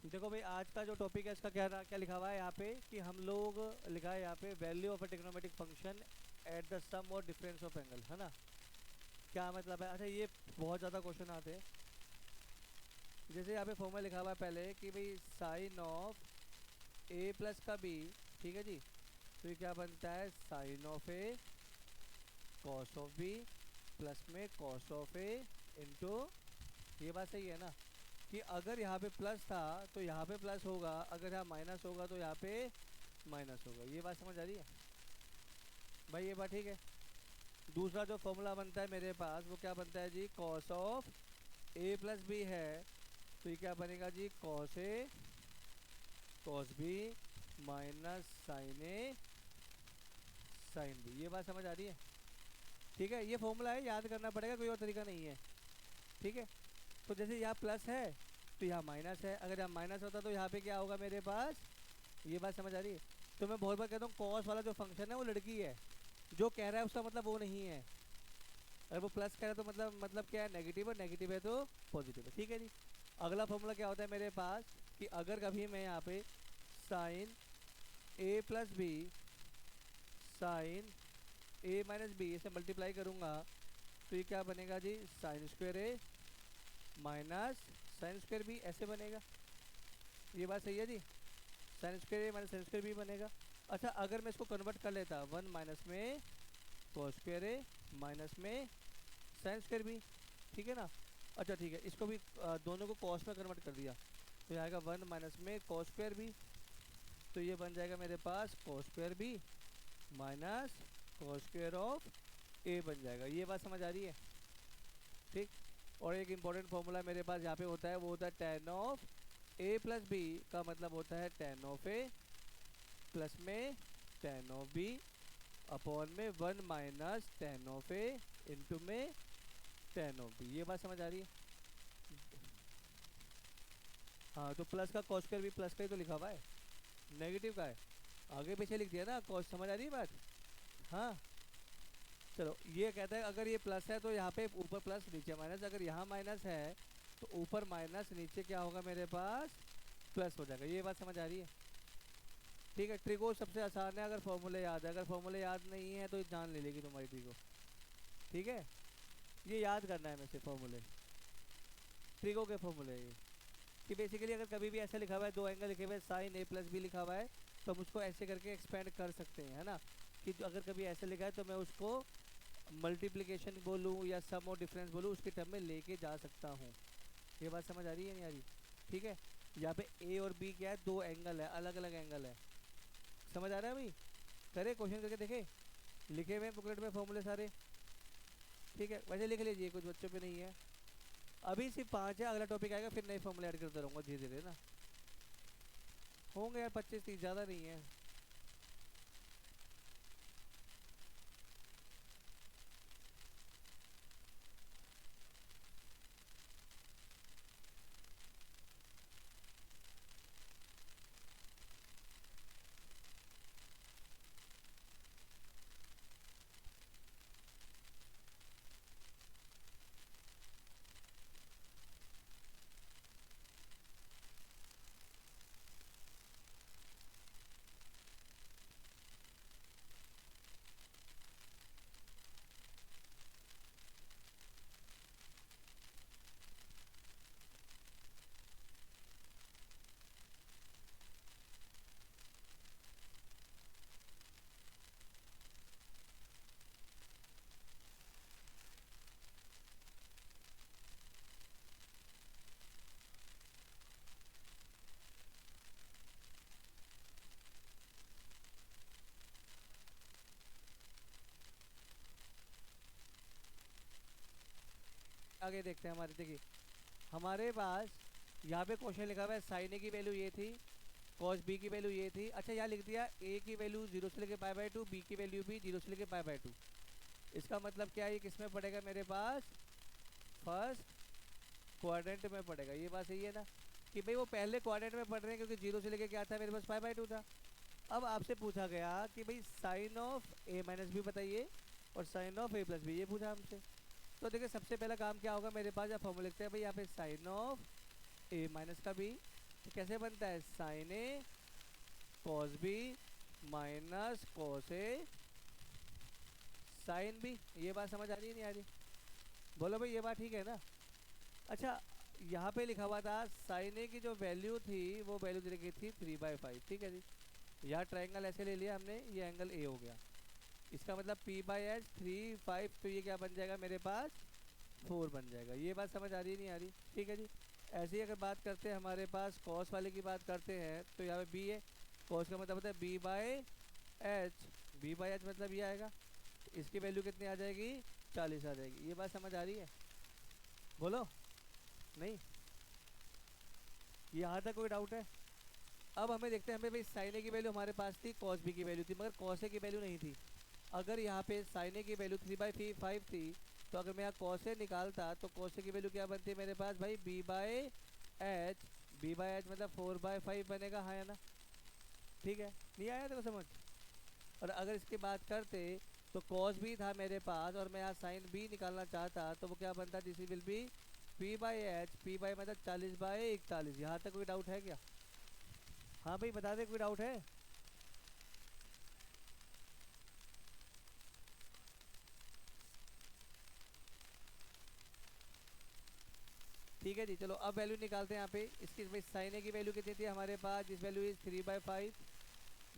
देखो भाई, आज का जो टॉपिक है इसका क्या क्या लिखा हुआ है यहाँ पे कि हम लोग लिखा है यहाँ पे value of a trigonometric function at the sum और डिफरेंस ऑफ एंगल, है ना। क्या मतलब है? अच्छा, ये बहुत ज़्यादा क्वेश्चन आते हैं। जैसे यहाँ पे फॉर्मूला लिखा हुआ है पहले कि भाई साइन ऑफ ए प्लस का बी, ठीक है जी। तो ये क्या बनता है? Sine of A cos of B plus में कॉस ऑफ ए इंटू, ये बात सही है ना, कि अगर यहाँ पे प्लस था तो यहाँ पे प्लस होगा, अगर यहाँ माइनस होगा तो यहाँ पे माइनस होगा। ये बात समझ आ रही है भाई? ये बात ठीक है। दूसरा जो फॉर्मूला बनता है मेरे पास वो क्या बनता है जी? Cos of A plus B है, तो ये क्या बनेगा जी? Cos A cos B minus sign A sign B. ये बात समझ आ रही है? ठीक है, ये फॉर्मूला है, याद करना पड़ेगा, कोई और तरीका नहीं है। ठीक है, तो जैसे यहाँ प्लस है तो यहाँ माइनस है, अगर यहाँ माइनस होता तो यहाँ पे क्या होगा मेरे पास? ये बात समझ आ रही है? तो मैं बहुत बार कहता हूँ कॉस वाला जो फंक्शन है वो लड़की है, जो कह रहा है उसका मतलब वो नहीं है। अगर वो प्लस कह रहा है तो मतलब क्या है? नेगेटिव, और नेगेटिव है तो पॉजिटिव है। ठीक है जी। अगला फॉर्मूला क्या होता है मेरे पास कि अगर कभी मैं यहाँ पे साइन ए प्लस बी साइन ए माइनस बी इसे मल्टीप्लाई करूँगा तो ये क्या बनेगा जी? साइन स्क्वायर ए माइनस साइन स्क्वायर बी, ऐसे बनेगा। ये बात सही है जी? साइन स्क्वायर ए माइनस साइन स्क्वायर बी बनेगा। अच्छा, अगर मैं इसको कन्वर्ट कर लेता वन माइनस में कॉस स्क्वायर ए माइनस में साइन स्क्वायर बी, ठीक है ना। अच्छा ठीक है, इसको भी दोनों को कॉस में कन्वर्ट कर दिया तो ये आएगा वन माइनस में कॉस स्क्वायर बी, तो ये बन जाएगा मेरे पास cos square B minus cos square of A बन जाएगा। ये बात समझ आ रही है? ठीक। और एक इम्पॉर्टेंट फॉर्मूला मेरे पास यहाँ पे होता है, वो होता है tan of A plus B, का मतलब होता है टेन ऑफ ए प्लस में टेन ऑफ बी अपॉन में one minus tan of A into में टेन ऑफ बी। ये बात समझ आ रही है? हाँ, तो प्लस का कॉस स्क्वायर भी प्लस का ही तो लिखा हुआ है, नेगेटिव का है, आगे पीछे लिख दिया ना कॉस। समझ आ रही है बात? हाँ, चलो। ये कहता है अगर ये प्लस है तो यहाँ पे ऊपर प्लस नीचे माइनस, अगर यहाँ माइनस है तो ऊपर माइनस नीचे क्या होगा मेरे पास? प्लस हो जाएगा। ये बात समझ आ रही है? ठीक है, ट्रिको सबसे आसान है अगर फॉर्मूले याद है, अगर फॉर्मूले याद नहीं है तो ये जान ले लेगी तुम्हारी ट्रिको। ठीक है, ये याद करना है वैसे फॉर्मूले, ट्रिको के फॉर्मूले ये, कि बेसिकली अगर कभी भी ऐसा लिखा हुआ है, दो एंगल लिखे हुए साइन ए प्लस बी लिखा हुआ है, तो हम उसको ऐसे करके एक्सपेंड कर सकते हैं, है ना। कि अगर कभी ऐसे लिखा है तो मैं उसको मल्टीप्लिकेशन बोलूँ या सम और डिफरेंस बोलूँ, उसके टर्म में लेके जा सकता हूँ। ये बात समझ आ रही है नहीं आ रही? ठीक है, यहाँ पे ए और बी क्या है? दो एंगल है, अलग अलग एंगल है। समझ आ रहा है भाई? करे क्वेश्चन करके देखे, लिखे हुए बुकलेट में फॉर्मूले सारे। ठीक है, वैसे लिख लीजिए, कुछ बच्चों पे नहीं है। अभी सिर्फ पाँच है, अगला टॉपिक आएगा फिर नए फॉर्मूले ऐड करते रहूँगा धीरे धीरे ना। होंगे यार 25-30, ज़्यादा नहीं है। आगे देखते हैं हमारे, देखिए हमारे पास यहाँ पे क्वेश्चन लिखा हुआ है साइन ए की वैल्यू ये थी, कॉस बी की वैल्यू ये थी। अच्छा, यहाँ लिख दिया ए की वैल्यू 0 से लेके पाई बाई 2, बी की वैल्यू भी 0 से लेके पाई बाई 2। इसका मतलब क्या है? ये किस में पड़ेगा मेरे पास? फर्स्ट क्वाड्रेंट में पड़ेगा। ये बात सही है ना, कि भाई वो पहले क्वाड्रेंट में पढ़ रहे हैं, क्योंकि 0 से लेके क्या था मेरे पास? पाई बाई 2 था। अब आपसे पूछा गया कि भाई sine of A minus B बताइए और sine of A plus B, ये पूछा हमसे। तो देखिए सबसे पहला काम क्या होगा मेरे पास? या फॉर्मूला लिखते हैं भाई यहाँ पे साइन ऑफ ए माइनस का बी तो कैसे बनता है, sign A cos B minus cos A sign B. ये बात समझ आ रही है नहीं आ रही? बोलो भाई, ये बात ठीक है ना? अच्छा, यहाँ पे लिखा हुआ था साइन ए की जो वैल्यू थी वो वैल्यू दे रखी थी 3/5, ठीक है जी। यहाँ ट्रायंगल ऐसे ले लिया हमने, ये एंगल ए हो गया, इसका मतलब P/H 3/5, तो ये क्या बन जाएगा मेरे पास, 4 बन जाएगा। ये बात समझ आ रही है नहीं आ रही? ठीक है जी। ऐसे ही अगर बात करते हैं हमारे पास कॉस वाले की बात करते हैं, तो यहाँ पे बी है, कॉस का मतलब होता है B/H, B/H मतलब ये आएगा, इसकी वैल्यू कितनी आ जाएगी, 40 आ जाएगी। ये बात समझ आ रही है? बोलो नहीं, यहाँ तक कोई डाउट है? अब हमें देखते हैं, हमें भाई साइन ए की वैल्यू हमारे पास थी, कॉस बी की वैल्यू थी, मगर कॉस ए की वैल्यू नहीं थी। अगर यहाँ पे साइन ए की वैल्यू 3/5 थी, तो अगर मैं यहाँ कॉस ए निकालता तो कॉस ए की वैल्यू क्या बनती है मेरे पास भाई, B/H, B/H मतलब 4/5 बनेगा, हाँ या ना? ठीक है, नहीं आया तेरे को समझ? और अगर इसकी बात करते तो कॉस बी था मेरे पास और मैं यहाँ साइन बी निकालना चाहता, तो वो क्या बनता, this will B P/H, P/ मतलब 40/41। यहाँ तक कोई डाउट है क्या? हाँ भाई बता दे, कोई डाउट है? ठीक है जी, चलो अब वैल्यू निकालते हैं यहाँ पे इसकी। भाई साइन ए की वैल्यू कितनी थी हमारे पास, जिस value is 3/5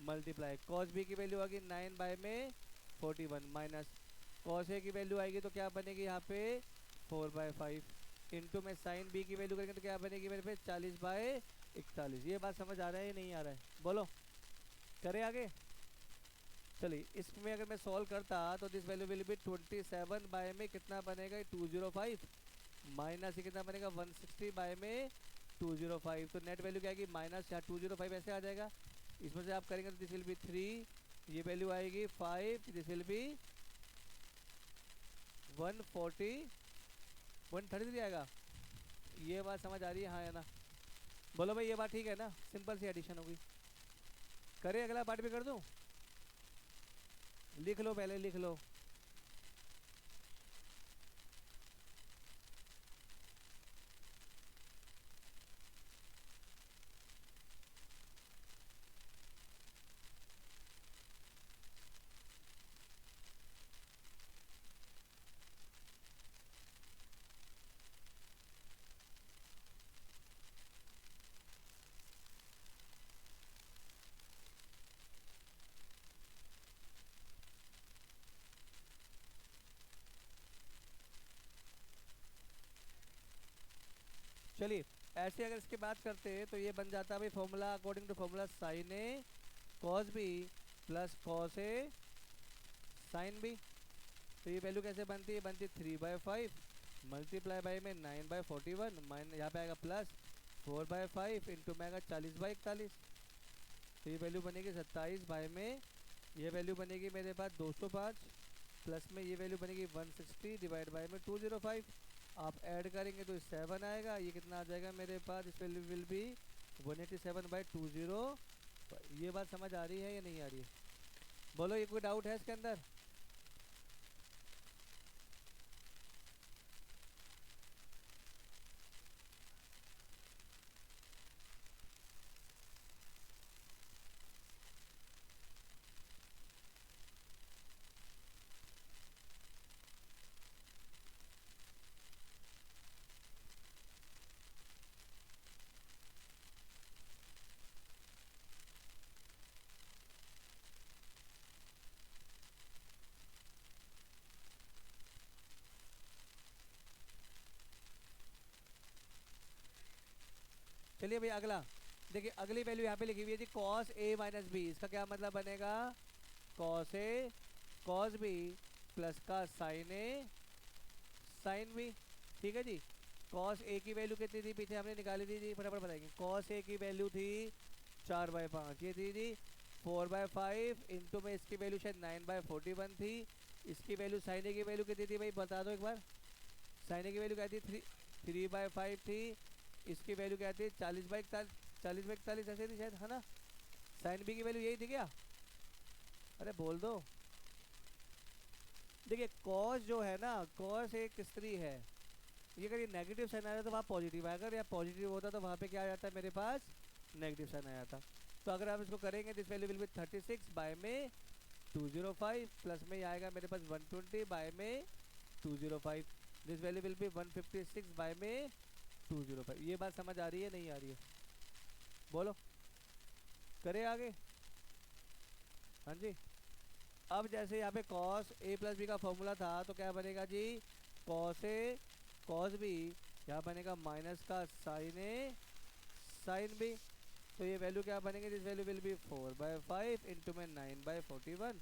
multiply cos B की वैल्यू आएगी 9/41 माइनस कॉस ए की वैल्यू आएगी तो क्या बनेगी यहाँ पे 4/5 इंटू में साइन बी की वैल्यू करेंगे तो क्या बनेगी मेरे पे 40/41। ये बात समझ आ रहा है या नहीं आ रहा है? बोलो, करें आगे? चलिए, इसमें अगर मैं सॉल्व करता तो this value will be 27 by में कितना बनेगा 205 माइनस ये कितना बनेगा 160 बाय में 205, तो नेट वैल्यू क्या आएगी माइनस, यहाँ 205 ऐसे आ जाएगा, इसमें से आप करेंगे तो दिस विल बी 3, ये वैल्यू आएगी 5, दिस विल बी 140 133 आएगा। ये बात समझ आ रही है हाँ या ना? बोलो भाई, ये बात ठीक है ना? सिंपल सी एडिशन होगी। करें अगला पार्ट भी कर दूं? लिख लो, पहले लिख लो। चलिए, ऐसे अगर इसकी बात करते हैं तो ये बन जाता है भाई formula, according to formula sine A cos B plus cos A sign B. तो ये वैल्यू कैसे बनती है, बनती है 3/5 मल्टीप्लाई बाई में 9/41 माइनस यहाँ पे आएगा प्लस 4/5 इंटू में आएगा 40/41। तो ये वैल्यू बनेगी 27 बाई में, ये वैल्यू बनेगी मेरे पास 205 प्लस में ये वैल्यू बनेगी 160 डिवाइड बाई में 205। आप ऐड करेंगे तो 7 आएगा, ये कितना आ जाएगा मेरे पास, इस वैल्यू विल बी 187/20। ये बात समझ आ रही है या नहीं आ रही है? बोलो, ये कोई डाउट है इसके अंदर? चलिए भाई अगला देखिए, अगली वैल्यू यहाँ पे लिखी हुई है जी कॉस ए माइनस बी। इसका क्या मतलब बनेगा, cos A cos B plus का साइन ए साइन बी। ठीक है जी। कॉस ए की वैल्यू कितनी थी पीछे हमने निकाली थी जी, फटाफट बताएंगे। कॉस ए की वैल्यू थी 4/5, ये थी जी 4/5 इंटू में इसकी वैल्यू शायद 9/41 थी। इसकी वैल्यू साइन ए की वैल्यू कितनी थी भाई बता दो एक बार। साइन ए की वैल्यू क्या थी 3/5 थी। इसकी वैल्यू क्या थी 40/41, 40/41 ऐसे थी शायद, है ना? साइन बी की वैल्यू यही थी क्या? अरे बोल दो। देखिए कॉस जो है ना, कॉस एक स्त्री है, ये अगर ये नेगेटिव साइन आ रहा है तो वहाँ पॉजिटिव आएगा, अगर यहाँ पॉजिटिव होता तो वहाँ पे क्या आ जाता है मेरे पास, नेगेटिव साइन आ जाता। तो अगर आप इसको करेंगे this value will be 36 by में 205 प्लस में ये आएगा मेरे पास 120 बाय में 205, this value will be 156 by में 205। ये बात समझ आ रही है नहीं आ रही है, बोलो, करे आगे। हाँ जी। अब जैसे यहाँ पे कॉस ए प्लस बी का फॉर्मूला था तो क्या बनेगा जी, कॉस ए कॉस बी, यहाँ बनेगा माइनस का साइन ए साइन बी। तो ये वैल्यू क्या बनेगी, this value will B 4/5 into में 9/41।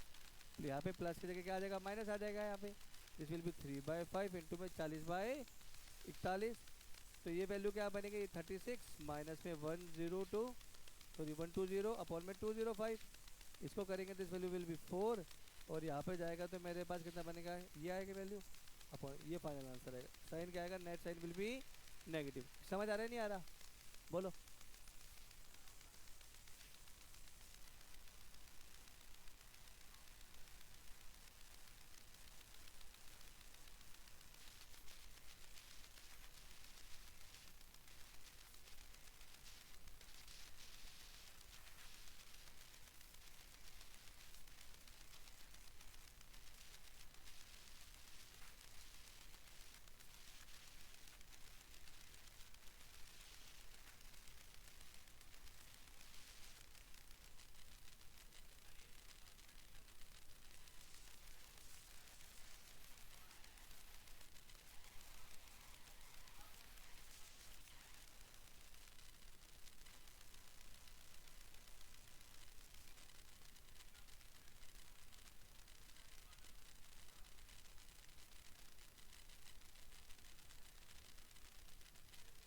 तो यहाँ पे प्लस की जगह क्या आ जाएगा, माइनस आ जाएगा यहाँ पे, दिस विल बी 3/5 इंटू में 40/41। तो ये वैल्यू क्या बनेगी 36 माइनस में 102 सॉरी 120 अपॉन में 205। इसको करेंगे तो इस वैल्यू विल बी 4 और यहाँ पे जाएगा तो मेरे पास कितना बनेगा, ये आएगा वैल्यू अपॉन, ये फाइनल आंसर आएगा। साइन क्या आएगा, net sign will be negative. समझ आ रहा है नहीं आ रहा, बोलो।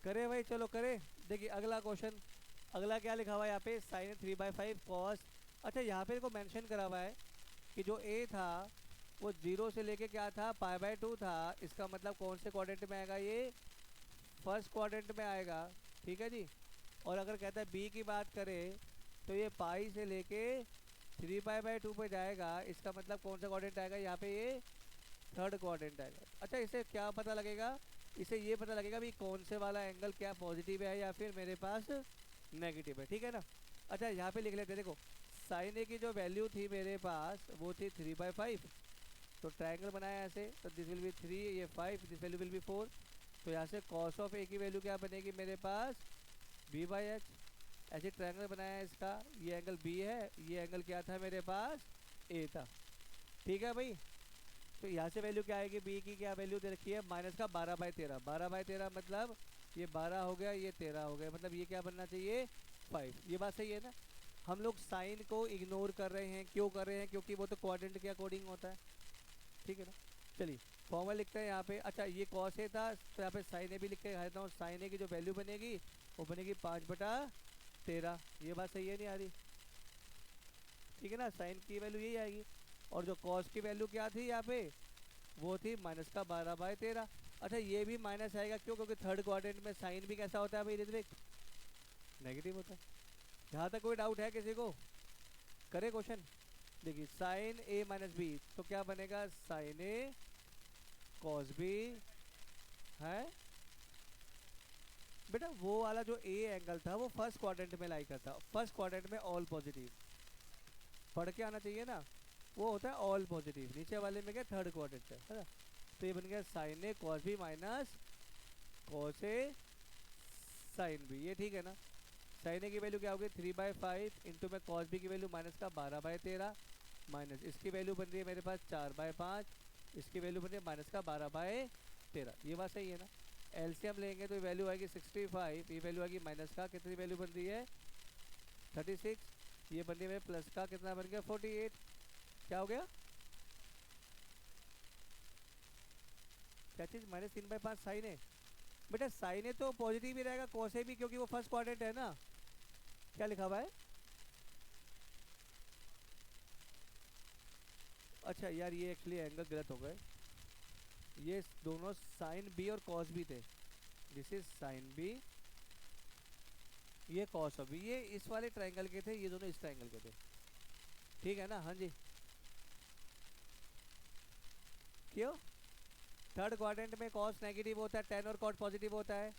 करे भाई, चलो करे। देखिए अगला क्वेश्चन, अगला क्या लिखा हुआ है यहाँ पे, साइन 3/5 कॉस। अच्छा यहाँ पे देखो मेंशन करा हुआ है कि जो ए था वो 0 से लेके क्या था, π/2 था। इसका मतलब कौन से क्वाड्रेंट में आएगा, ये फर्स्ट क्वाड्रेंट में आएगा, ठीक है जी। और अगर कहता है बी की बात करें तो ये पाई से लेके 3π/2 पे जाएगा, इसका मतलब कौन सा क्वाड्रेंट आएगा यहाँ पे, ये थर्ड क्वाड्रेंट आएगा। अच्छा इसे क्या पता लगेगा, इसे ये पता लगेगा भी कौन से वाला एंगल क्या पॉजिटिव है या फिर मेरे पास नेगेटिव है, ठीक है ना। अच्छा यहाँ पे लिख लेते हैं, देखो साइन ए की जो वैल्यू थी मेरे पास वो थी 3/5। तो ट्रायंगल बनाया ऐसे, तो दिस विल बी 3, ये 5, दिस वैल्यू विल बी 4। तो यहाँ से कॉस ऑफ ए की वैल्यू क्या बनेगी मेरे पास, b/h। ऐसे ट्रायंगल बनाया है इसका, ये एंगल बी है, ये एंगल क्या था मेरे पास, ए था, ठीक है भाई। तो यहाँ से वैल्यू क्या आएगी, बी की क्या वैल्यू दे रखी है, माइनस का 12/13। 12/13 मतलब ये 12 हो गया, ये 13 हो गया, मतलब ये क्या बनना चाहिए 5। ये बात सही है ना। हम लोग साइन को इग्नोर कर रहे हैं, क्यों कर रहे हैं, क्योंकि वो तो क्वाड्रेंट के अकॉर्डिंग होता है, ठीक है ना। चलिए फॉर्मूला लिखते हैं यहाँ पे। अच्छा ये कॉस ए था तो यहाँ पे साइन ए भी लिख के दिखा देता हूँ। साइन ए की जो वैल्यू बनेगी वो बनेगी 5/13। ये बात सही है नहीं आ रही, ठीक है ना, साइन की वैल्यू यही आएगी। और जो कॉस की वैल्यू क्या थी यहाँ पे, वो थी माइनस का 12/13। अच्छा ये भी माइनस आएगा, क्यों, क्योंकि थर्ड क्वाड्रेंट में साइन भी कैसा होता है भाई ऋत्विक, नेगेटिव होता है। यहाँ तक कोई डाउट है किसी को, करे क्वेश्चन। देखिए साइन ए माइनस बी तो क्या बनेगा, साइन ए कॉस बी है। बेटा वो वाला जो ए एंगल था वो फर्स्ट क्वाड्रेंट में लाई करता, फर्स्ट क्वाड्रेंट में ऑल पॉजिटिव पढ़ के आना चाहिए ना, वो होता है ऑल पॉजिटिव। नीचे वाले में क्या थर्ड क्वाड्रेंट है ना। तो ये बन गया sign A cos B minus cos A sign B, ये ठीक है ना। साइन ए की वैल्यू क्या होगी 3/5 इंटू में कॉस बी की वैल्यू माइनस का 12/13 माइनस इसकी वैल्यू बन रही है मेरे पास 4/5, इसकी वैल्यू बन रही है माइनस का 12/13। ये बात सही है ना। एलसीएम लेंगे तो वैल्यू आएगी 65, ये वैल्यू आएगी माइनस का कितनी वैल्यू बन रही है 36, ये बन रही है प्लस का कितना बन गया 48। क्या हो गया, क्या चीज़, -3/5 साइन है। बेटा साइन है तो पॉजिटिव ही रहेगा, कॉस ए भी, क्योंकि वो फर्स्ट क्वाड्रेंट है ना। क्या लिखा हुआ है, अच्छा यार ये एक्चुअली एंगल गलत हो गए, ये दोनों साइन बी और कॉस बी थे। दिस इज साइन बी, ये कॉस बी, ये इस वाले ट्रायंगल के थे, ये दोनों इस ट्रायंगल के थे, ठीक है ना। हाँ जी क्यों, थर्ड क्वाड्रेंट में कॉस नेगेटिव होता है, टेन और कॉट पॉजिटिव होता है।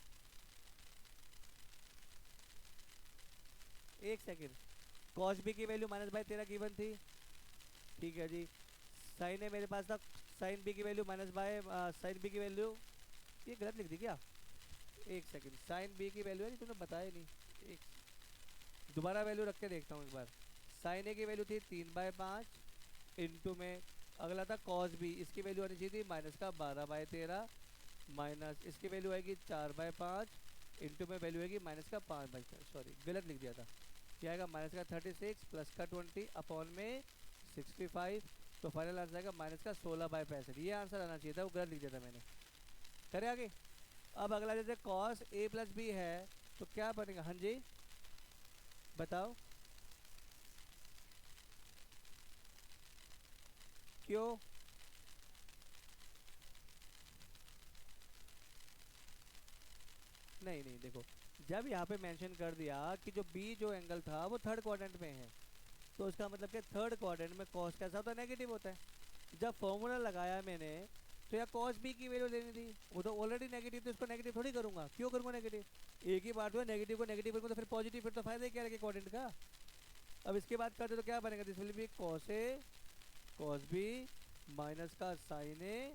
एक सेकेंड, कॉस बी की वैल्यू -13 गिवन थी, ठीक है जी। साइन है मेरे पास था, साइन बी की वैल्यू साइन बी की वैल्यू, ये गलत लिख दी क्या? एक सेकेंड, साइन बी की वैल्यू है नहीं, तुमने बताया नहीं। एक दोबारा वैल्यू रख के देखता हूँ एक बार। साइन ए की वैल्यू थी 3/5 इंटू में, अगला था कॉस बी, इसकी वैल्यू आनी चाहिए थी -12/13 माइनस इसकी वैल्यू आएगी 4/5 इंटू में वैल्यू आएगी -5/13, सॉरी गलत लिख दिया था। क्या आएगा -36 +20 अपॉन में 65, तो फाइनल आंसर आएगा -16/65। ये आंसर आना चाहिए था, वो गलत लिख दिया था मैंने। करे आगे। अब अगला जैसे कॉस ए प्लस बी है तो क्या बनेगा? हाँ जी बताओ क्यों? नहीं नहीं देखो, जब यहाँ पे मेंशन कर दिया कि जो बी जो एंगल था वो थर्ड क्वाड्रेंट में है, तो उसका मतलब कि थर्ड क्वाड्रेंट में कॉस कैसा होता है? नेगेटिव होता है। जब फॉर्मूला लगाया मैंने तो यार कॉस बी की वैल्यू लेनी थी, वो तो ऑलरेडी नेगेटिव, तो इसको नेगेटिव थोड़ी करूंगा, क्यों करूंगा नेगेटिव? एक ही बात हुआ, नेगेटिव को नेगेटिव करूंगा तो फिर पॉजिटिव, फिर तो फायदा ही क्या है क्वाड्रेंट का। अब इसके बाद करते तो क्या बनेगा? This will be cos A cos B minus का साइन ए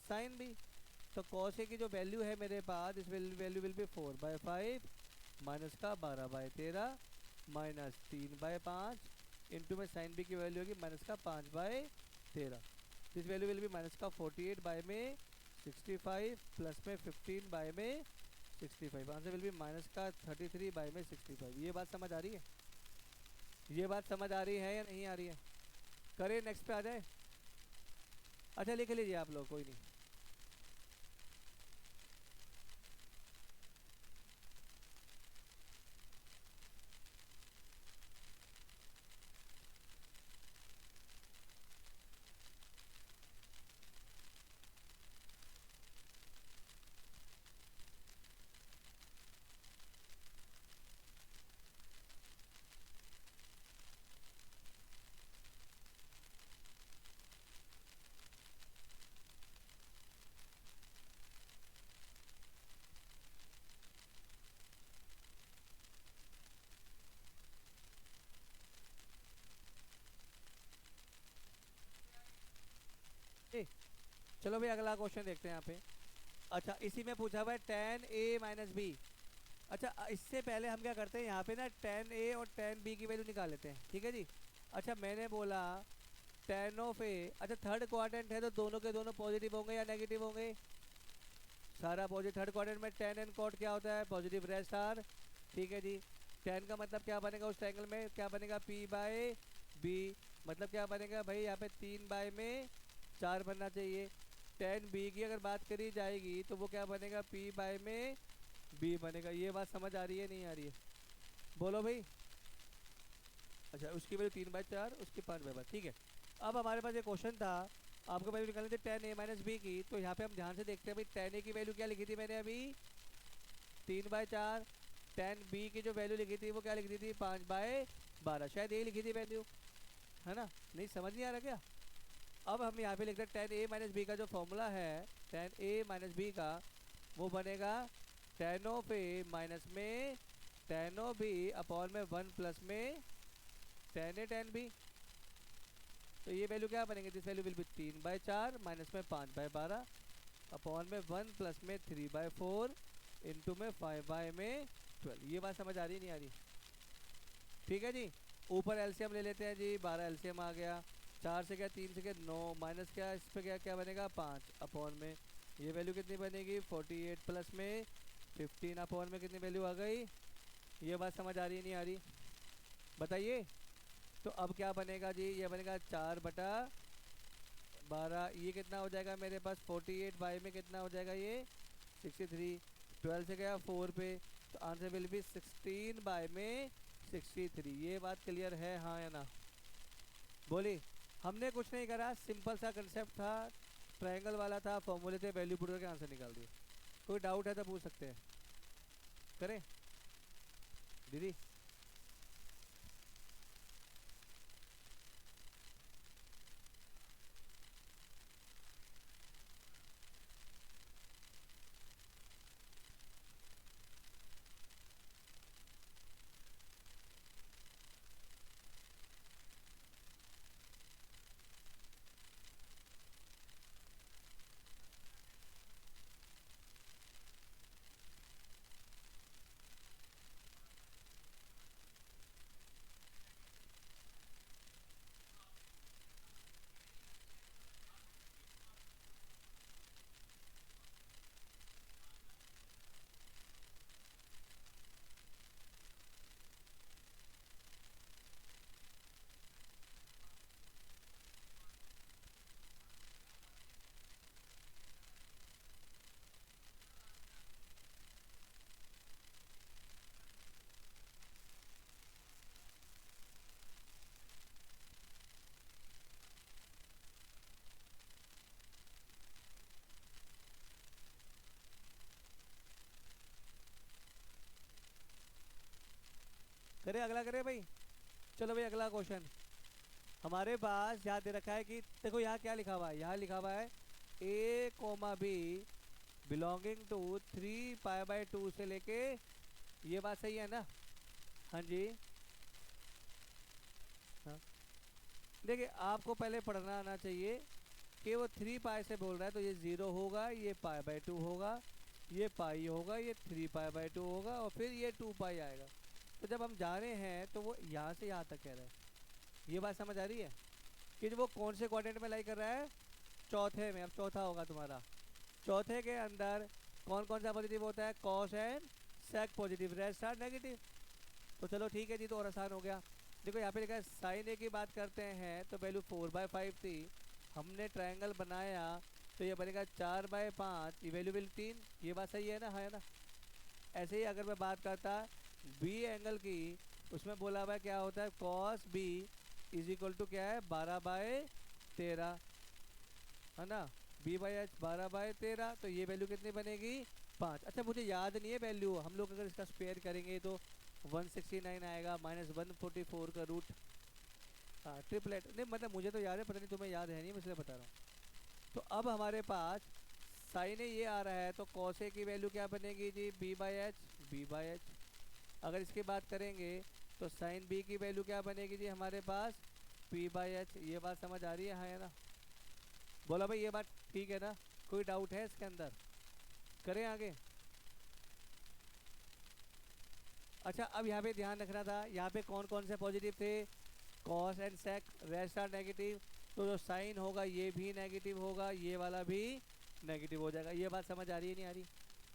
साइन बी। तो कॉस ए की जो वैल्यू है मेरे पास, इस वैल्यू विल बी 4/5 माइनस का 12/13 माइनस 3/5 इंटू में साइन बी की वैल्यू होगी -5/13। This value will be -48 by में 65 प्लस में 15 बाय में 65, आंसर विल बी -33 बाय में 65। ये बात समझ आ रही है? ये बात समझ आ रही है या नहीं आ रही है? करें नेक्स्ट पे आ जाए। अच्छा लिख लीजिए आप लोग, कोई नहीं। ए, चलो भाई अगला क्वेश्चन देखते हैं यहाँ पे। अच्छा इसी में पूछा हुआ है tan a माइनस बी। अच्छा इससे पहले हम क्या करते हैं, यहाँ पे ना tan a और tan b की वैल्यू निकाल लेते हैं, ठीक है जी। अच्छा मैंने बोला tan ऑफ a, अच्छा थर्ड क्वाड्रेंट है तो दोनों के दोनों पॉजिटिव होंगे या नेगेटिव होंगे? सारा पॉजिटिव। थर्ड क्वाड्रेंट में tan एंड cot क्या होता है? पॉजिटिव रेस्ट आर, ठीक है जी। tan का मतलब क्या बनेगा उस ट्रायंगल में? क्या बनेगा? p/b, मतलब क्या बनेगा भाई यहाँ पे 3/4 बनना चाहिए। tan b की अगर बात करी जाएगी तो वो क्या बनेगा? p/b बनेगा। ये बात समझ आ रही है नहीं आ रही है? बोलो भाई। अच्छा उसकी वैल्यू 3/4, उसकी 5/5, ठीक है। अब हमारे पास एक क्वेश्चन था, आपको वैल्यू निकालनी थी tan a माइनस बी की, तो यहाँ पे हम ध्यान से देखते हैं भाई tan a की वैल्यू क्या लिखी थी मैंने अभी? 3/4। tan b की जो वैल्यू लिखी थी वो क्या लिखी थी? 5/12, शायद यही लिखी थी वैल्यू, है ना? नहीं समझ नहीं आ रहा क्या? अब हम यहाँ पे लिखते हैं tan a माइनस बी का जो फॉर्मूला है tan a माइनस बी का, वो बनेगा tan ऑफ a माइनस में tan ऑफ b अपॉन में 1 प्लस में tan a tan b। तो ये वैल्यू क्या बनेंगे? This value will B 3/4 minus में 5/12 अपॉन में 1 प्लस में 3/4 इंटू में 5/12। ये बात समझ आ रही नहीं आ रही? ठीक है जी। ऊपर एलसीएम ले लेते हैं जी, 12 एलसीएम आ गया, 4 से क्या 3 से क्या 9 माइनस क्या इस पे क्या क्या बनेगा 5 अपॉन में ये वैल्यू कितनी बनेगी 48 प्लस में 15 अपॉन में कितनी वैल्यू आ गई? ये बात समझ आ रही नहीं आ रही? बताइए। तो अब क्या बनेगा जी? ये बनेगा 4/12, ये कितना हो जाएगा मेरे पास? 48 बाई में कितना हो जाएगा ये? 63। 12 से गया 4 पे, तो आंसर विल बी 16 बाय में 63। ये बात क्लियर है हाँ या ना? बोली। हमने कुछ नहीं करा, सिंपल सा कंसेप्ट था, ट्रायंगल वाला था, फॉर्मूले थे, वैल्यू पुट करके आंसर निकाल दिए। कोई डाउट है तो पूछ सकते हैं। करें दीदी? करे अगला करे भाई। चलो भाई अगला क्वेश्चन हमारे पास यहाँ दे रखा है कि देखो यहाँ क्या लिखा हुआ है, यहाँ लिखा हुआ है A comma B belonging to 3 pi by 2 से लेके, ये बात सही है ना? हाँ जी। हाँ देखिए आपको पहले पढ़ना आना चाहिए कि वो 3 पाई से बोल रहा है तो ये 0 होगा, ये पाई बाय 2 होगा, ये पाई होगा, ये 3 पाई बाय 2 होगा और फिर ये 2 पाई आएगा। तो जब हम जा रहे हैं तो वो यहाँ से यहाँ तक कह रहा है, ये बात समझ आ रही है कि वो कौन से क्वाड्रेंट में लाई कर रहा है? चौथे में। अब चौथा होगा तुम्हारा, चौथे के अंदर कौन कौन सा पॉजिटिव होता है? Cos and sec positive, rest are negative. तो चलो ठीक है जी, तो और आसान हो गया। देखो यहाँ पे लिखा है साइन ए की बात करते हैं तो वैल्यू 4/5 थी, हमने ट्रायंगल बनाया तो ये बनेगा 4/5, ये वैल्यू बिल 3। ये बात सही है ना? हाँ है ना? ऐसे ही अगर मैं बात करता बी एंगल की, उसमें बोला हुआ है क्या होता है? Cos B is equal to क्या है? 12/13, है ना? B/H 12/13, तो ये वैल्यू कितनी बनेगी? 5। अच्छा मुझे याद नहीं है वैल्यू, हम लोग अगर इसका स्क्वायर करेंगे तो 169 आएगा, -144 का रूट। हाँ ट्रिपलेट नहीं, मतलब मुझे तो याद है, पता नहीं तुम्हें याद है नहीं, मैं इसलिए बता रहा हूँ। तो अब हमारे पास साइन ये आ रहा है तो कॉस ए की वैल्यू क्या बनेगी जी? B/H। अगर इसकी बात करेंगे तो साइन बी की वैल्यू क्या बनेगी जी हमारे पास? P/H। ये बात समझ आ रही है? हाँ है ना? बोला भाई ये बात ठीक है ना? कोई डाउट है इसके अंदर? करें आगे? अच्छा अब यहाँ पे ध्यान रखना था, यहाँ पे कौन कौन से पॉजिटिव थे? Cos and sec, rest are negative. तो जो साइन होगा ये भी नेगेटिव होगा, ये वाला भी नेगेटिव हो जाएगा। ये बात समझ आ रही है नहीं आ रही?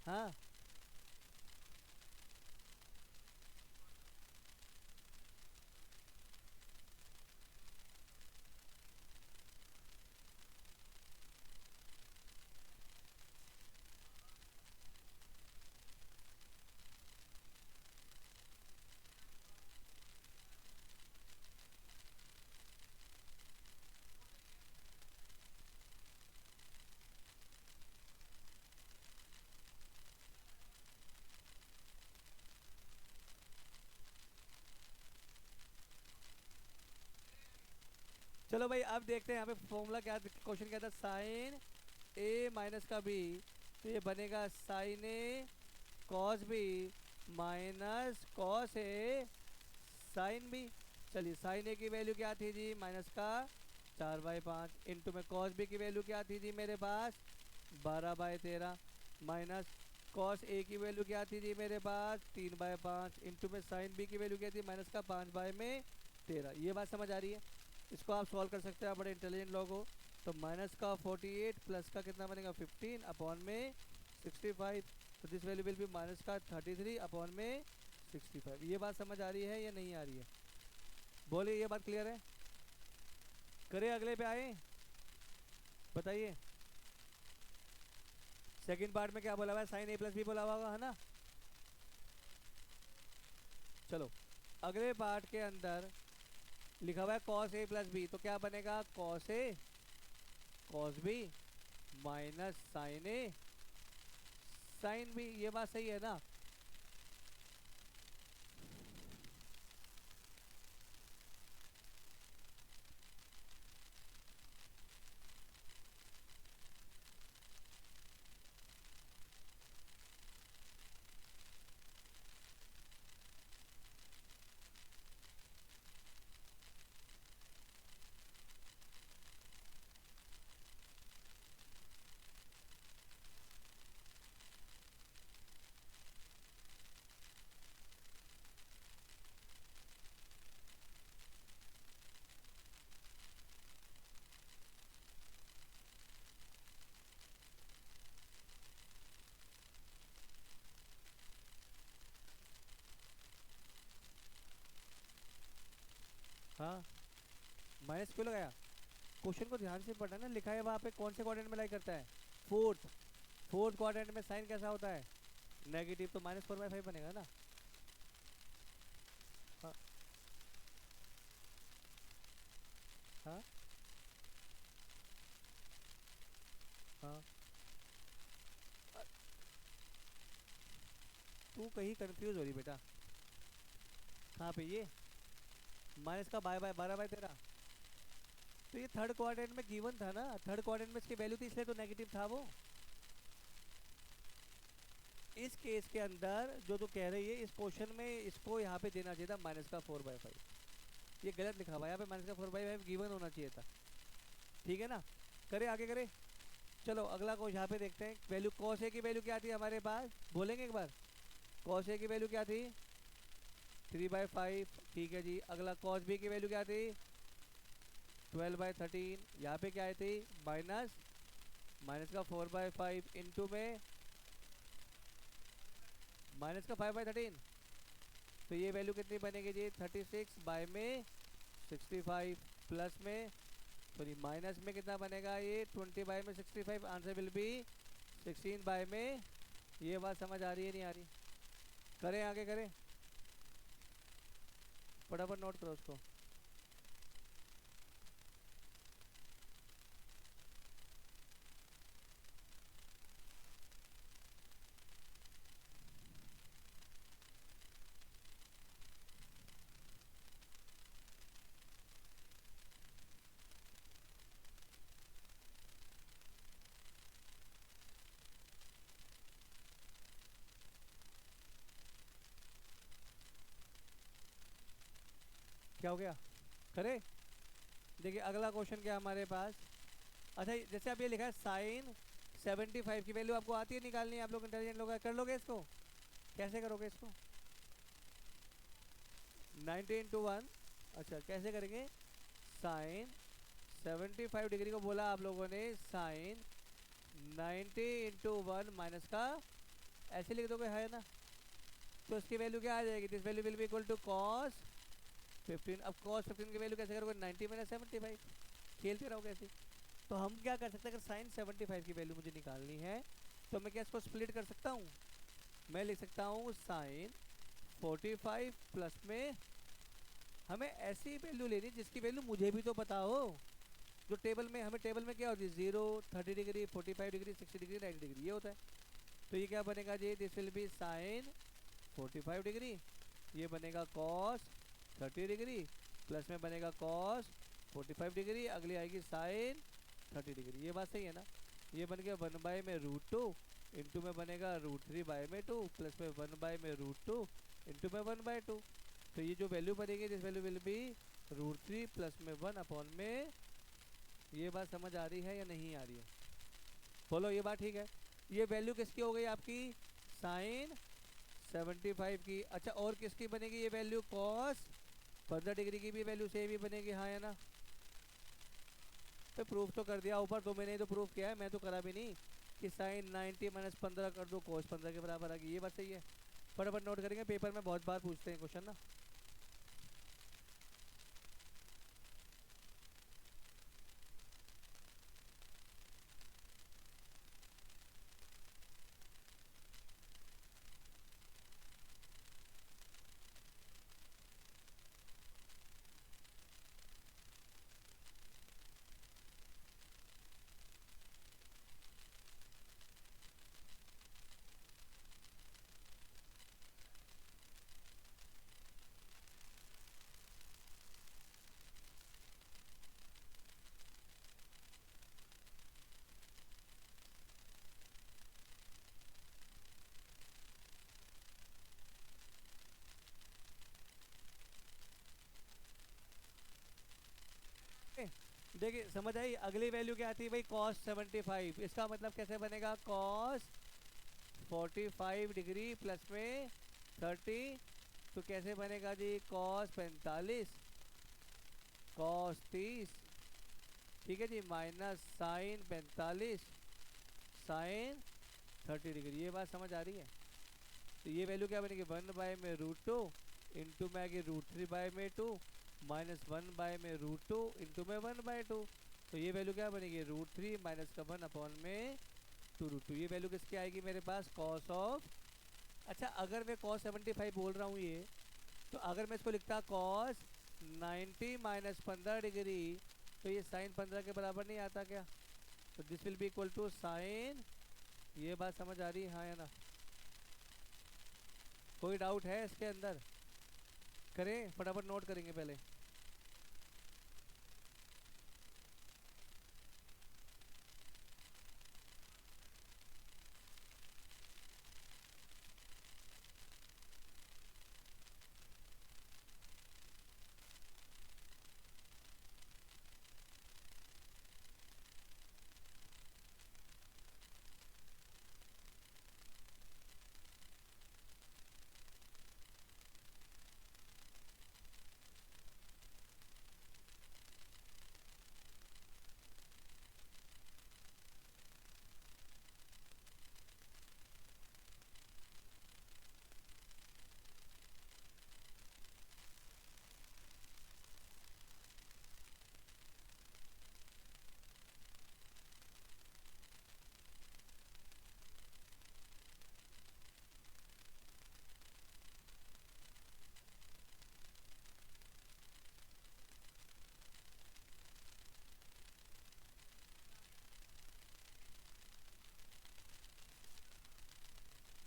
हाँ चलो भाई अब देखते हैं यहाँ पे फॉर्मूला क्या, क्वेश्चन क्या था? साइन ए माइनस का बी, तो ये बनेगा sign A cos B minus cos A sine B. चलिए साइन ए की वैल्यू क्या थी जी? माइनस का 4/5, इंटू में कॉस बी की वैल्यू क्या थी जी मेरे पास? 12/13, माइनस कॉस ए की वैल्यू क्या थी जी मेरे पास? 3/5, इंटू में साइन बी की वैल्यू क्या थी? माइनस का 5/13। ये बात समझ आ रही है? इसको आप सॉल्व कर सकते हैं, आप बड़े इंटेलिजेंट लोग हो। तो माइनस का 48 प्लस का कितना बनेगा? 15 अपॉन में 65। तो this value will B minus का 33 अपॉन में 65। ये बात समझ आ रही है या नहीं आ रही है? बोलिए ये बात क्लियर है? करे अगले पे आए, बताइए। सेकंड पार्ट में क्या बोला हुआ है? साइन ए प्लस बी बोला हुआ होगा, है ना? चलो अगले पार्ट के अंदर लिखा हुआ है कॉस ए प्लस बी, तो क्या बनेगा? Cos A cos B minus sign A sign B. ये बात सही है ना? हाँ माइनस क्यों लगाया? क्वेश्चन को ध्यान से पढ़ना ना, लिखा है वहाँ पे कौन से क्वाड्रेंट में लाई करता है? फोर्थ। फोर्थ क्वाड्रेंट में साइन कैसा होता है? नेगेटिव, तो -4/5 बनेगा ना? हाँ हाँ हाँ। तू कहीं कंफ्यूज हो रही बेटा। कहाँ पे ये माइनस का बाय बाय 12/13। तो ये थर्ड क्वाड्रेंट में गिवन था ना, थर्ड क्वाड्रेंट में इसकी वैल्यू थी इसलिए तो नेगेटिव था वो। इस केस के अंदर जो तो कह रही है इस क्वेश्चन में इसको यहाँ पे देना चाहिए था -4/5। ये गलत लिखा हुआ है, यहाँ पे -4/5 गिवन होना चाहिए था। ठीक है ना, करे आगे करे। चलो अगला क्वेश्चन यहाँ पे देखते हैं। वैल्यू कॉस ए की वैल्यू क्या थी हमारे पास, बोलेंगे एक बार। कॉस ए की वैल्यू क्या थी 3/5। ठीक है जी। अगला कॉस बी की वैल्यू क्या थी 12/13। यहाँ पे क्या आई थी माइनस का 4/5 इंटू में माइनस का 5/13। तो ये वैल्यू कितनी बनेगी जी 36 बाय में 65 प्लस में सॉरी माइनस में कितना बनेगा ये 20 बाय में 65। आंसर विल बी 16 बाय में। ये बात समझ आ रही है नहीं आ रही, करें आगे करें, फटाफट नोट करो उसको। क्या हो गया, करे। देखिए अगला क्वेश्चन क्या हमारे पास। अच्छा जैसे अब ये लिखा है साइन 75 की वैल्यू आपको आती है निकालनी, आप लोग इंटेलिजेंट लोग कर लोगे इसको, कैसे करोगे इसको 90 इंटू 1। अच्छा कैसे करेंगे, साइन 75 डिग्री को बोला आप लोगों ने साइन 90 इंटू 1 माइनस का ऐसे लिख दोगे है ना। तो इसकी वैल्यू क्या आ जाएगी, this value will be equal to cos 15। अब कॉस 15 की वैल्यू कैसे करोगे 90 माइनस 75, खेलते रहोगे ऐसे। तो हम क्या कर सकते हैं, अगर साइन 75 की वैल्यू मुझे निकालनी है तो मैं क्या इसको स्प्लिट कर सकता हूँ। मैं लिख सकता हूँ साइन 45 प्लस में हमें ऐसी वैल्यू लेनी जिसकी वैल्यू मुझे भी तो पता हो। जो टेबल में हमें टेबल में क्या होती है 0 30 डिग्री 45 डिग्री 60 डिग्री 90 डिग्री ये होता है। तो ये क्या बनेगा जी this will be sin 45 degree, ये बनेगा कॉस 30 डिग्री प्लस में बनेगा कॉस 45 डिग्री, अगली आएगी साइन 30 डिग्री। ये बात सही है ना। ये बन गया 1 में √2 इंटू में बनेगा √3 बाय में 2 प्लस में 1 में √2 इंटू में 1/2। तो ये जो वैल्यू बनेगी this value will be √3 plus में 1 में। ये बात समझ आ रही है या नहीं आ रही है, बोलो ये बात ठीक है। ये वैल्यू किसकी हो गई आपकी साइन 75 की। अच्छा और किसकी बनेगी ये वैल्यू कॉस 15 डिग्री की भी वैल्यू सेम ही बनेगी, हाँ है ना। तो प्रूफ तो कर दिया ऊपर तो मैंने तो प्रूफ किया है, मैं तो करा भी नहीं कि साइन 90 माइनस 15 कर दो कॉस 15 के बराबर आ गई। ये बात सही है, फटाफट नोट करेंगे, पेपर में बहुत बार पूछते हैं क्वेश्चन ना। देखिए समझ आई। अगली वैल्यू क्या थी भाई cos 75, इसका मतलब कैसे बनेगा cos 45 डिग्री प्लस में 30। तो कैसे बनेगा जी cos 45 cos 30, ठीक है जी, माइनस साइन 45 साइन 30 डिग्री। ये बात समझ आ रही है। तो ये वैल्यू क्या बनेगी 1 में √2 इंटू में आगे √3 बाय में 2 माइनस 1 में √2 इंटू में 1/2। तो ये वैल्यू क्या बनेगी √3 माइनस का 1 में 2√2। ये वैल्यू किसकी आएगी मेरे पास कॉस ऑफ। अच्छा अगर मैं cos 75 बोल रहा हूँ ये, तो अगर मैं इसको लिखता cos 90 माइनस 15 डिग्री तो ये साइन 15 के बराबर नहीं आता क्या। तो this will be equal to sine. ये बात समझ आ रही है हाँ या ना, कोई डाउट है इसके अंदर। करें फटाफट, नोट करेंगे पहले।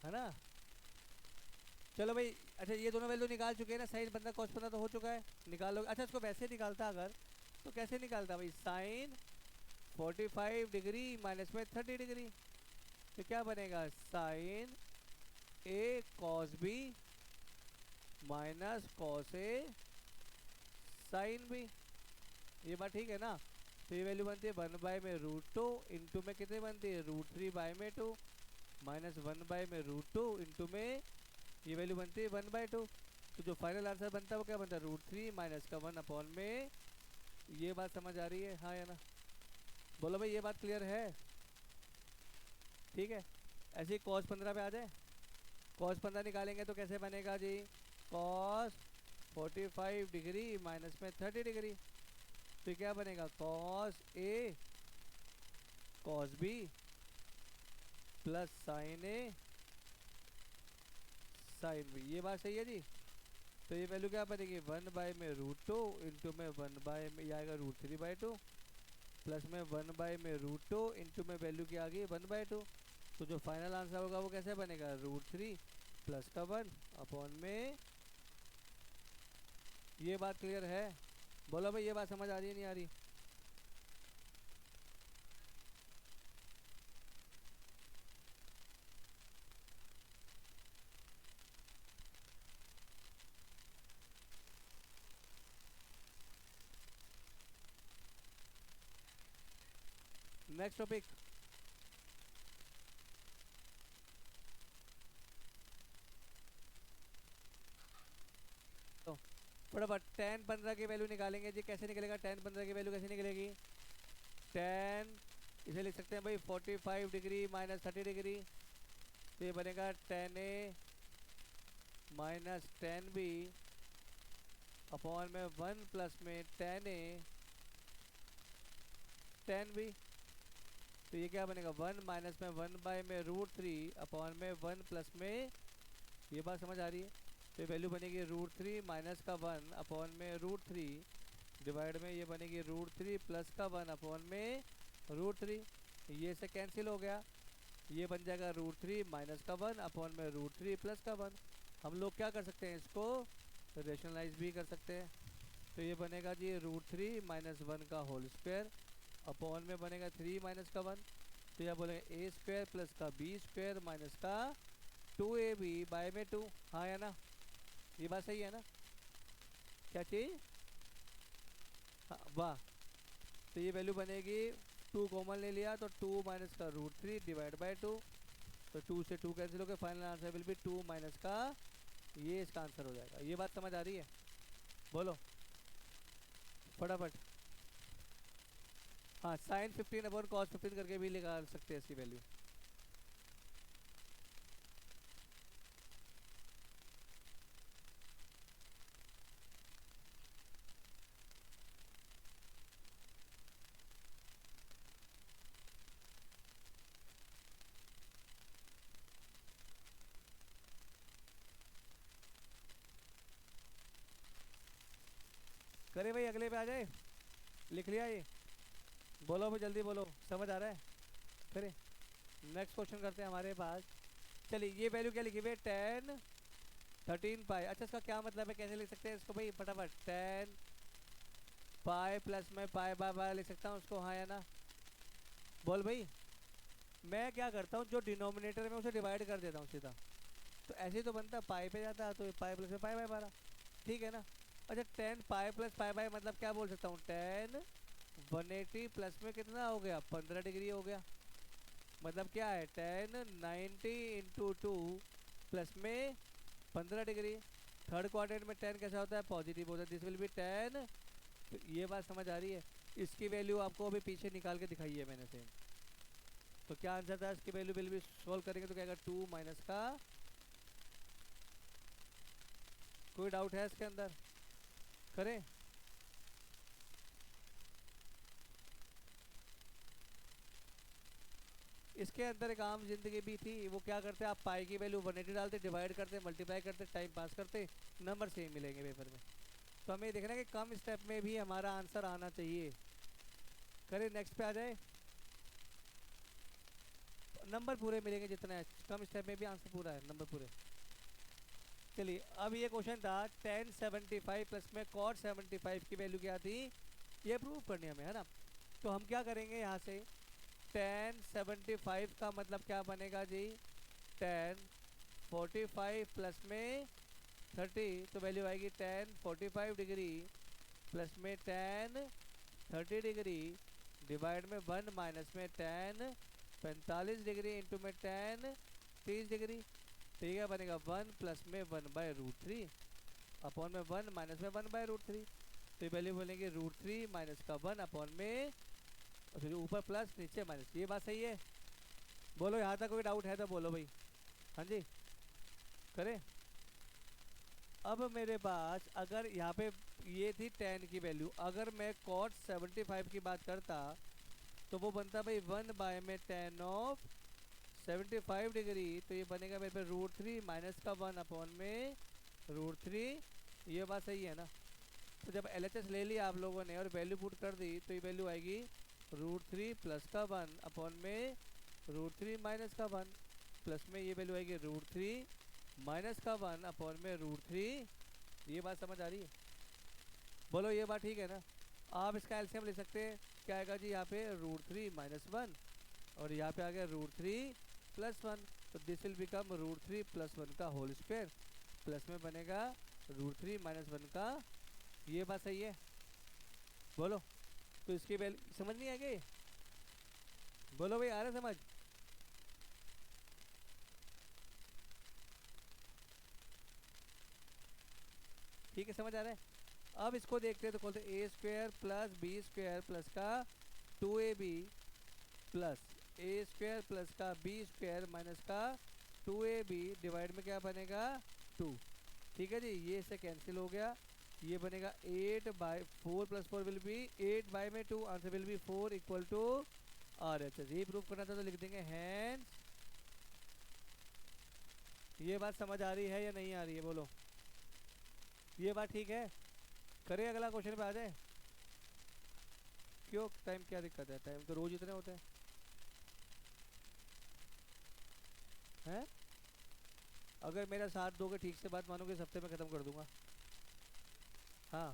है ना? चलो भाई, अच्छा ये दोनों वैल्यू निकाल चुके हैं ना, साइन 15 कॉस 15 तो हो चुका है, निकाल लो। अच्छा इसको वैसे निकालता अगर, तो कैसे निकालता भाई? साइन 45 डिग्री माइनस में 30 डिग्री, तो क्या बनेगा? Sign A cos B minus cos A sign B. ये बात ठीक है ना? तो ये वैल्यू बनती है 1 बाय में √2 इंटू में कितने बनती है? √3 बाय में 2 माइनस 1 बाय में √2 इंटू में ये वैल्यू बनती है 1/2। तो जो फाइनल आंसर बनता है वो क्या बनता है? √3 माइनस का 1 अपॉन में। ये बात समझ आ रही है, हाँ या ना? बोलो भाई, ये बात क्लियर है? ठीक है, ऐसे ही cos 15 पे आ जाए। cos 15 निकालेंगे तो कैसे बनेगा जी? cos 45 डिग्री माइनस में 30 डिग्री, तो क्या बनेगा? cos A cos B plus sine A sine B। ये बात सही है जी? तो ये वैल्यू क्या बनेगी? 1 बाय में √2 इंटू में 1 बाय में, ये आएगा √3/2 प्लस में 1 बाय में √2 इंटू में वैल्यू क्या आ गई? 1/2। तो जो फाइनल आंसर होगा वो कैसे बनेगा? √3 प्लस का 1 अपॉन में। ये बात क्लियर है? बोलो भाई, ये बात समझ आ रही है नहीं आ रही? Next topic. तो फटाफट tan 15 की वैल्यू निकालेंगे जी। कैसे निकलेगा tan 15 की वैल्यू? कैसे निकलेगी? tan, इसे लिख सकते हैं भाई 45 डिग्री माइनस 30 डिग्री, तो ये बनेगा tan A minus tan B upon में 1 प्लस में tan A tan B। तो ये क्या बनेगा? 1 माइनस में 1 बाय में √3 अपॉन में 1 प्लस में। ये बात समझ आ रही है? तो वैल्यू बनेगी √3 माइनस का 1 अपॉन में √3 डिवाइड में ये बनेगी √3 प्लस का 1 अपॉन में √3। ये से कैंसिल हो गया, ये बन जाएगा √3 माइनस का 1 अपॉन में √3 प्लस का 1। हम लोग क्या कर सकते हैं? इसको रेशनलाइज भी कर सकते हैं। तो ये बनेगा जी √3 माइनस 1 का होल स्क्वायर अपॉन में बनेगा 3 माइनस का 1। तो यह बोलेंगे ए स्क्वायर प्लस का बी स्क्वायर माइनस का 2ab बाय में 2। हाँ या ना? ये बात सही है ना? क्या चीज़? हाँ वाह। तो ये वैल्यू बनेगी, 2 कॉमन ले लिया तो 2 माइनस का √3 डिवाइड बाय 2, तो 2 से 2 कैंसिल हो गया, final answer will B 2 minus का, ये इसका आंसर हो जाएगा। ये बात समझ आ रही है? बोलो फटाफट। हाँ, साइन 15 अपॉन कॉस 15 करके भी निकाल सकते हैं इसकी वैल्यू। करे भाई, अगले पे आ जाए। लिख लिया ये? बोलो भाई जल्दी बोलो, समझ आ रहा है? करे नेक्स्ट क्वेश्चन करते हैं हमारे पास। चलिए, ये वैल्यू क्या लिखी हुई है? tan 13 पाई। अच्छा इसका क्या मतलब है, कैसे लिख सकते हैं इसको भाई फटाफट? 10 पाई प्लस में पाई बाय बाय लिख सकता हूँ उसको, हाँ या ना? बोल भाई। मैं क्या करता हूँ, जो डिनोमिनेटर में उसे डिवाइड कर देता हूँ सीधा, तो ऐसे ही तो बनता, पाई पे जाता है तो पाई प्लस में पाई बाय 12, ठीक है ना? अच्छा 10 पाई प्लस पाई बाय मतलब क्या बोल सकता हूँ, 10 180 प्लस में कितना हो गया, 15 डिग्री हो गया। मतलब क्या है, 10 90 × 2 प्लस में 15 डिग्री। थर्ड क्वाड्रेंट में 10 कैसा होता है, पॉजिटिव होता है, दिस विल बी 10। तो ये बात समझ आ रही है? इसकी वैल्यू आपको अभी पीछे निकाल के दिखाई है मैंने सेम। तो क्या आंसर था इसकी वैल्यू, बिल भी सॉल्व करेंगे तो क्या 2 माइनस का, कोई डाउट है इसके अंदर? करें? इसके अंदर एक आम जिंदगी भी थी, वो क्या करते, आप पाई की वैल्यू 180 डालते, डिवाइड करते, मल्टीप्लाई करते, टाइम पास करते, नंबर सेम मिलेंगे पेपर में। तो हमें देखना है कि कम स्टेप में भी हमारा आंसर आना चाहिए। करें, नेक्स्ट पे आ जाए। नंबर पूरे मिलेंगे जितना है, कम स्टेप में भी आंसर पूरा है, नंबर पूरे। चलिए अब ये क्वेश्चन था 1075 प्लस में cot 75 की वैल्यू क्या थी, ये प्रूव करनी है हमें, है ना? तो हम क्या करेंगे यहाँ से, 1075 का मतलब क्या बनेगा जी, 1045 प्लस में 30, तो वैल्यू आएगी 1045 डिग्री प्लस में 10 30 डिग्री डिवाइड में 1 माइनस में 10 45 डिग्री इंटू में 10 30 डिग्री। तो ये क्या बनेगा, 1 प्लस में 1/√3 अपॉन में 1 माइनस में 1/√3। तो ये वैल्यू बोलेंगे √3 माइनस का 1 अपॉन में, और फिर ऊपर प्लस नीचे माइनस। ये बात सही है? बोलो यहाँ तक कोई डाउट है तो बोलो भाई। हाँ जी, करें? अब मेरे पास अगर यहाँ पे ये थी 10 की वैल्यू, अगर मैं cot 75 की बात करता तो वो बनता भाई 1 बाय में 10 ऑफ 75 डिग्री। तो ये बनेगा मेरे पे √3 माइनस का 1 अपॉन में √3। ये बात सही है ना? तो जब LHS ले लिया आप लोगों ने और वैल्यू पुट कर दी तो ये वैल्यू आएगी √3 प्लस का 1 अपॉन में √3 माइनस का 1, प्लस में ये वैल्यू आएगी √3 माइनस का 1 अपॉन में √3। ये बात समझ आ रही है? बोलो ये बात ठीक है ना? आप इसका एलसीएम ले सकते हैं, क्या आएगा जी यहाँ पे √3 माइनस 1 और यहाँ पे आ गया √3 प्लस 1। तो दिस विल बिकम √3 प्लस 1 का होल स्क्वायर, प्लस में बनेगा √3 माइनस 1 का। ये बात सही है? बोलो। तो इसकी वैल्यू समझ नहीं आएगी? बोलो भाई, आ रहा समझ? ठीक है, समझ आ रहा है? अब इसको देखते हैं तो खोलते a² प्लस b² प्लस का 2ab प्लस a² प्लस का b² माइनस का 2ab डिवाइड में क्या बनेगा 2। ठीक है जी, ये इससे कैंसिल हो गया। ये बनेगा 8/4 प्लस 4 विल बी 8 बाई में 2, answer will be 4 equal to RHS। ये प्रूफ करना था तो लिख देंगे हैंस। ये बात समझ आ रही है या नहीं आ रही है? बोलो। ये बात ठीक है? करें अगला क्वेश्चन पे आ जाए? क्यों, टाइम क्या दिक्कत है? टाइम तो रोज इतने होते हैं। हैं? अगर मेरा साथ दोगे, ठीक से बात मानोगे, इस हफ्ते में ख़त्म कर दूंगा। हाँ।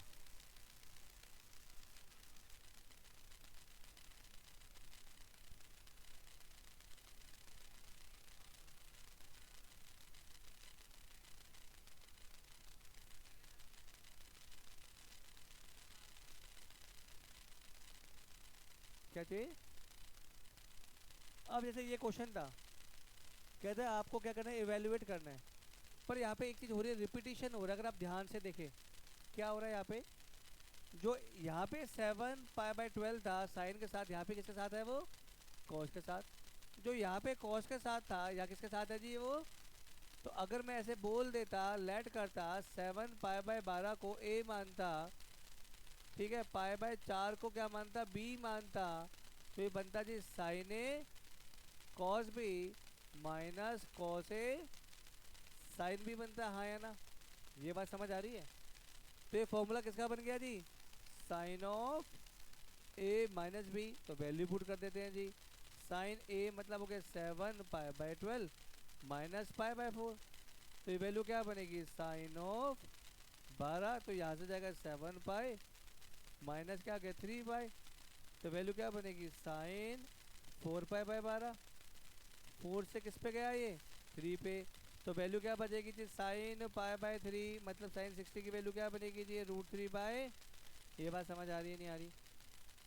क्या चाहिए? अब जैसे ये क्वेश्चन था, कहते हैं आपको क्या करना है, इवेल्युएट करना है। पर यहाँ पे एक चीज़ हो रही है, रिपीटिशन हो रहा है। अगर आप ध्यान से देखें क्या हो रहा है यहाँ पे, जो यहाँ पे 7π/12 था साइन के साथ, यहाँ पे किसके साथ है वो, कॉस के साथ। जो यहाँ पे कॉस के साथ था, यहाँ किसके साथ है जी वो? तो अगर मैं ऐसे बोल देता, लेट करता, 7π/12 को a मानता, ठीक है, π/4 को क्या मानता, b मानता, तो ये बनता जी sign A cos B minus cos A sine B बनता है, हाँ या ना? ये बात समझ आ रही है? तो ये फॉर्मूला किसका बन गया जी, sin of A minus B. तो वैल्यू पुट कर देते हैं जी, साइन ए मतलब हो गया 7π/12 माइनस π/4। तो ये वैल्यू क्या बनेगी साइन ऑफ 12, तो यहाँ से जाएगा 7 पाई माइनस क्या आ गया 3 पाई, तो वैल्यू क्या बनेगी साइन 4 पाई बाय 12। 4 से किस पे गया ये 3 पे, तो वैल्यू क्या बचेगी जी साइन पाई बाय 3, मतलब साइन 60 की वैल्यू क्या बनेगी जी √3 बाय। ये बात समझ आ रही है नहीं आ रही?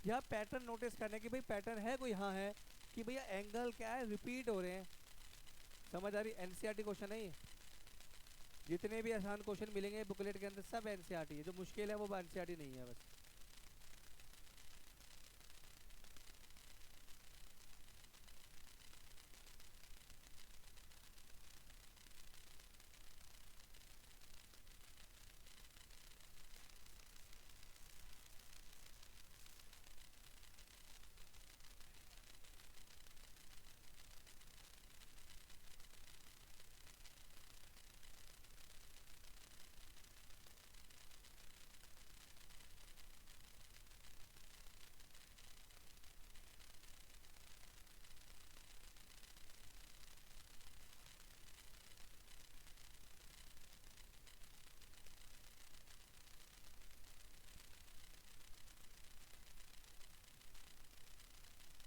यहाँ पैटर्न नोटिस करने की भाई पैटर्न है कोई, हाँ है कि भैया एंगल क्या है रिपीट हो रहे हैं। समझ आ रही? एनसीईआरटी क्वेश्चन है ये। जितने भी आसान क्वेश्चन मिलेंगे बुकलेट के अंदर सब एनसीईआरटी है, जो मुश्किल है वो एनसीईआरटी नहीं है बस।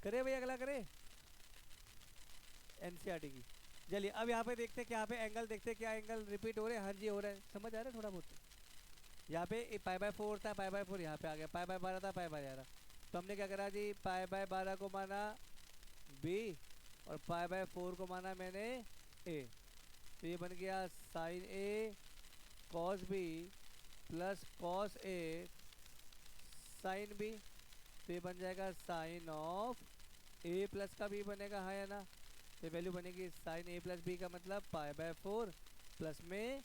करे भैया अगला करे एनसीईआरटी की। चलिए अब यहाँ पे देखते हैं कि यहाँ पे एंगल देखते हैं क्या एंगल रिपीट हो रहे हैं। हाँ जी हो रहा है, समझ आ रहा है थोड़ा बहुत। यहाँ पे पाई बाय 4 था, पाई बाय 4 यहाँ पे आ गया, पाई बाय 12 था, पाई बाय 11। तो हमने क्या करा जी पाई बाय 12 को माना बी और पाई बाय 4 को माना मैंने ए। तो ये बन गया sign A cos B plus cos A sign B. तो ये बन जाएगा साइन ऑफ ए प्लस का बी बनेगा, हाँ या ना? तो वैल्यू बनेगी साइन ए प्लस बी का मतलब पाई बाय 4 प्लस में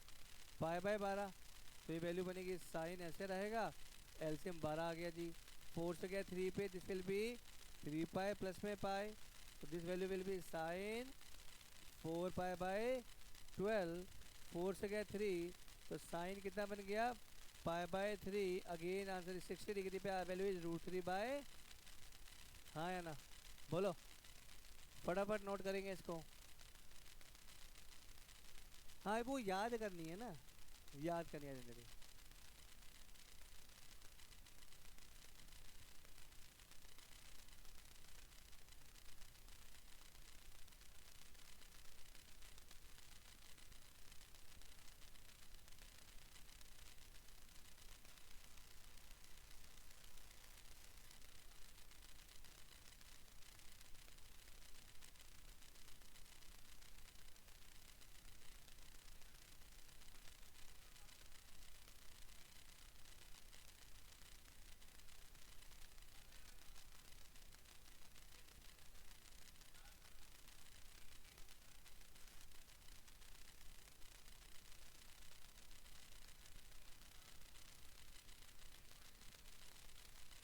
पाई बाय 12। तो ये वैल्यू बनेगी साइन ऐसे रहेगा, एलसीएम 12 आ गया जी। 4 से गया 3 पे, this will be 3 pi plus में पाई, तो this value will be sine 4 pi by 12। 4 से गया 3, तो साइन कितना बन गया pi by 3। Again answer 60 degree पे वैल्यू इज √3 बाय, हाँ या ना? बोलो फटाफट नोट करेंगे इसको। हाँ वो याद करनी है ना, याद करनी है जिंदगी।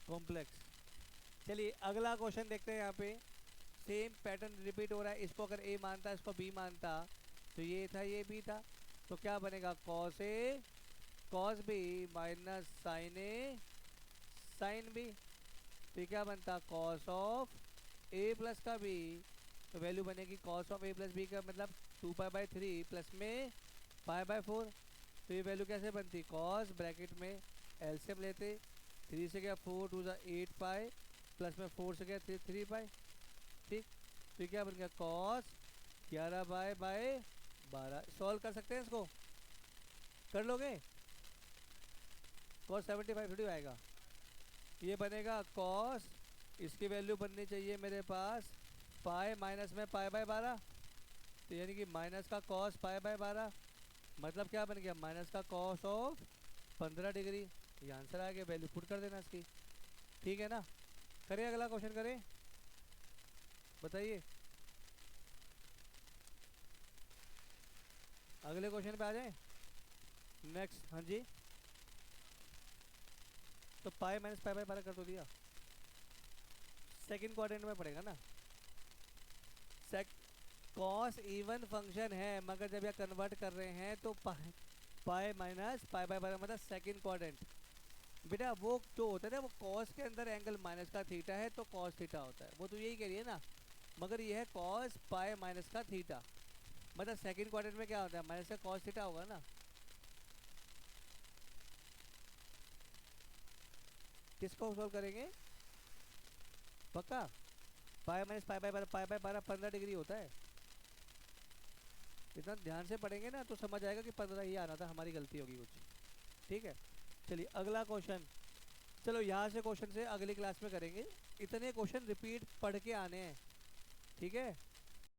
कॉम्प्लेक्स। चलिए अगला क्वेश्चन देखते हैं। यहाँ पे सेम पैटर्न रिपीट हो रहा है। इसको अगर ए मानता इसको बी मानता, तो ये था ये बी था, तो क्या बनेगा cos A cos B minus sign A sign B. तो ये क्या बनता कॉस ऑफ ए प्लस का बी, तो वैल्यू बनेगी cos of A plus B का मतलब 2 पाई बाय 3 प्लस में पाई बाय 4। तो ये वैल्यू कैसे बनती कॉस ब्रैकेट में एलसीएम लेते 3 से गया 4 2 8 पाई प्लस में 4 से गया 3 पाई, ठीक। तो ये क्या बन गया कॉस 11 बाय 12। सॉल्व कर सकते हैं इसको, कर लोगे? कॉस 75 थोड़ी आएगा, ये बनेगा कॉस, इसकी वैल्यू बननी चाहिए मेरे पास पाई माइनस में पाई बाय 12, तो यानी कि माइनस का कॉस पाई बाय 12 मतलब क्या बन गया माइनस का कॉस ऑफ 15 डिग्री। ये आंसर आ गया, वैल्यू पुट कर देना इसकी, ठीक है ना? करें अगला क्वेश्चन करें, बताइए अगले क्वेश्चन पे आ जाए नेक्स्ट। हाँ जी, तो पाई माइनस पाई बाय 12 कर तो दिया, सेकंड क्वाड्रेंट में पड़ेगा ना। कॉस इवन फंक्शन है मगर जब यह कन्वर्ट कर रहे हैं तो पाई माइनस पाई बाय 12 मतलब सेकंड क्वाड्रेंट। बेटा वो जो होता है ना वो कॉस के अंदर एंगल माइनस का थीटा है तो कॉस थीटा होता है, वो तो यही कह रही है ना। मगर ये है कॉस पाई माइनस का थीटा, मतलब सेकंड क्वाड्रेंट में क्या होता है, माइनस का कॉस थीटा होगा ना। किसको सॉल्व करेंगे, पक्का pi minus pi by 12, pi by 12 15 degree होता है। इतना ध्यान से पढ़ेंगे ना तो समझ आएगा कि 15 ही आना था, हमारी गलती होगी कुछ। ठीक है, चलिए अगला क्वेश्चन। चलो यहाँ से क्वेश्चन से अगली क्लास में करेंगे, इतने क्वेश्चन रिपीट पढ़ के आने हैं, ठीक है।